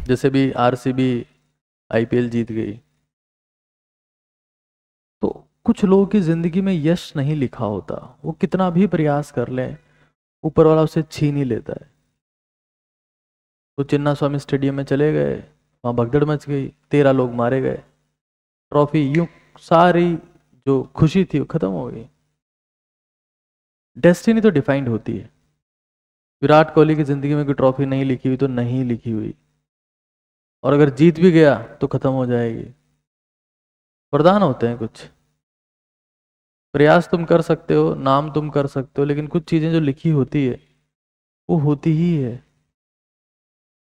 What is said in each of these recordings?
जैसे भी RCB IPL जीत गई, तो कुछ लोगों की जिंदगी में यश नहीं लिखा होता, वो कितना भी प्रयास कर ले ऊपर वाला उसे छीन ही लेता है। तो चिन्ना स्वामी स्टेडियम में चले गए, वहाँ भगदड़ मच गई, 13 लोग मारे गए, ट्रॉफी यूं सारी जो खुशी थी वो खत्म हो गई। डेस्टिनी तो डिफाइंड होती है। विराट कोहली की जिंदगी में कोई ट्रॉफी नहीं लिखी हुई तो नहीं लिखी हुई, और अगर जीत भी गया तो खत्म हो जाएगी। वरदान होते हैं कुछ, प्रयास तुम कर सकते हो, नाम तुम कर सकते हो, लेकिन कुछ चीजें जो लिखी होती है वो होती ही है,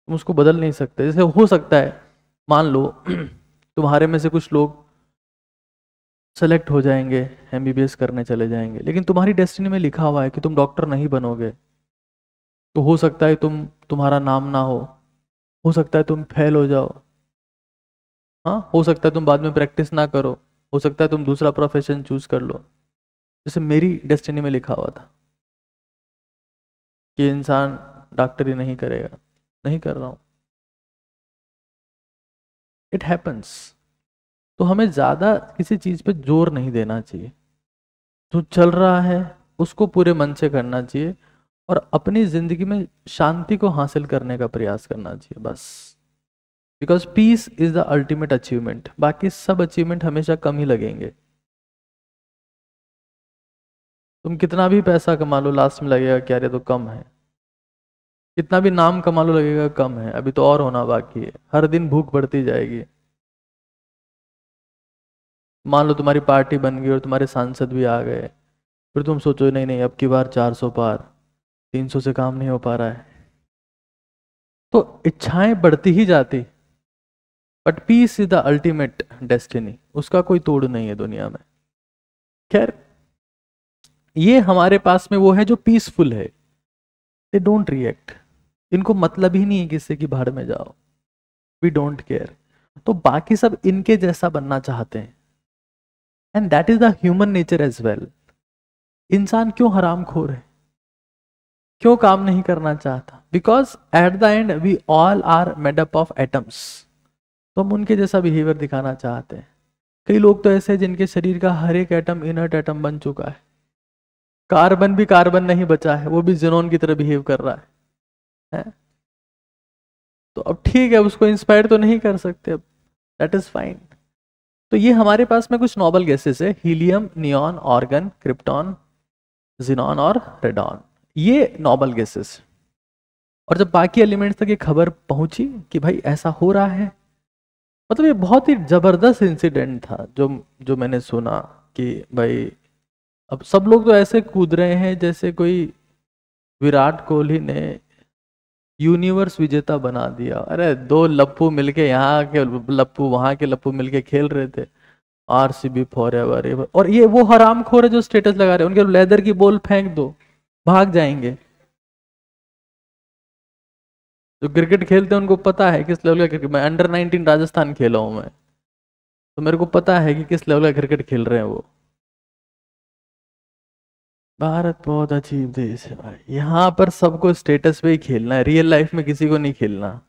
तुम उसको बदल नहीं सकते। जैसे हो सकता है, मान लो तुम्हारे में से कुछ लोग सेलेक्ट हो जाएंगे, एमबीबीएस करने चले जाएंगे, लेकिन तुम्हारी डेस्टिनी में लिखा हुआ है कि तुम डॉक्टर नहीं बनोगे। तो हो सकता है तुम्हारा नाम ना हो सकता है तुम फेल हो जाओ, हाँ, हो सकता है तुम बाद में प्रैक्टिस ना करो, हो सकता है तुम दूसरा प्रोफेशन चूज कर लो। जैसे मेरी डेस्टिनी में लिखा हुआ था कि इंसान डॉक्टरी नहीं करेगा, नहीं कर रहा हूं, इट हैपन्स। तो हमें ज्यादा किसी चीज पे जोर नहीं देना चाहिए, जो चल रहा है उसको पूरे मन से करना चाहिए, और अपनी जिंदगी में शांति को हासिल करने का प्रयास करना चाहिए बस। Because peace is the ultimate achievement, बाकी सब अचीवमेंट हमेशा कम ही लगेंगे। तुम कितना भी पैसा कमा लो, लास्ट में लगेगा क्या, रे तो कम है। कितना भी नाम कमा लो, लगेगा कम है, अभी तो और होना बाकी है। हर दिन भूख बढ़ती जाएगी। मान लो तुम्हारी पार्टी बन गई और तुम्हारे सांसद भी आ गए, फिर तुम सोचो नहीं नहीं अब की बार 400 पार, 300 से काम नहीं हो पा रहा है। तो इच्छाएं बढ़ती ही जाती, but peace is the ultimate destiny, उसका कोई तोड़ नहीं है दुनिया में। खैर, ये हमारे पास में वो है जो पीसफुल है, दे डोंट रिएक्ट, इनको मतलब ही नहीं है किससे कि भाड़ में जाओ, वी डोंट केयर। तो बाकी सब इनके जैसा बनना चाहते हैं, and that is the human nature as well. इंसान क्यों हरामखोर है, क्यों काम नहीं करना चाहता? Because at the end we all are made up of atoms, तो हम उनके जैसा बिहेवियर दिखाना चाहते हैं। कई लोग तो ऐसे हैं जिनके शरीर का हर एक एटम इनर्ट एटम बन चुका है, कार्बन भी कार्बन नहीं बचा है, वो भी जेनोन की तरह बिहेव कर रहा है? तो अब ठीक है, उसको इंस्पायर तो नहीं कर सकते, अब दैट इज फाइन। तो ये हमारे पास में कुछ नोबल गैसेस है, helium, neon, organ, krypton, xenon और रेडॉन, ये नोबल गैसेस। और जब बाकी एलिमेंट्स तक ये खबर पहुंची कि भाई ऐसा हो रहा है, मतलब ये बहुत ही जबरदस्त इंसिडेंट था जो जो मैंने सुना कि भाई अब सब लोग तो ऐसे कूद रहे हैं जैसे कोई विराट कोहली ने यूनिवर्स विजेता बना दिया। अरे दो लप्पू मिलके, यहाँ के लप्पू वहां के लप्पू मिलके खेल रहे थे, आरसीबी फॉरएवर। और ये वो हरामखोर है जो स्टेटस लगा रहे हैं, उनके लेदर की बॉल फेंक दो भाग जाएंगे। जो क्रिकेट खेलते हैं उनको पता है किस लेवल का क्रिकेट, मैं अंडर 19 राजस्थान खेला हूं मैं, तो मेरे को पता है कि किस लेवल का क्रिकेट खेल रहे हैं वो। भारत बहुत अजीब देश है भाई, यहाँ पर सबको स्टेटस पे ही खेलना है, रियल लाइफ में किसी को नहीं खेलना।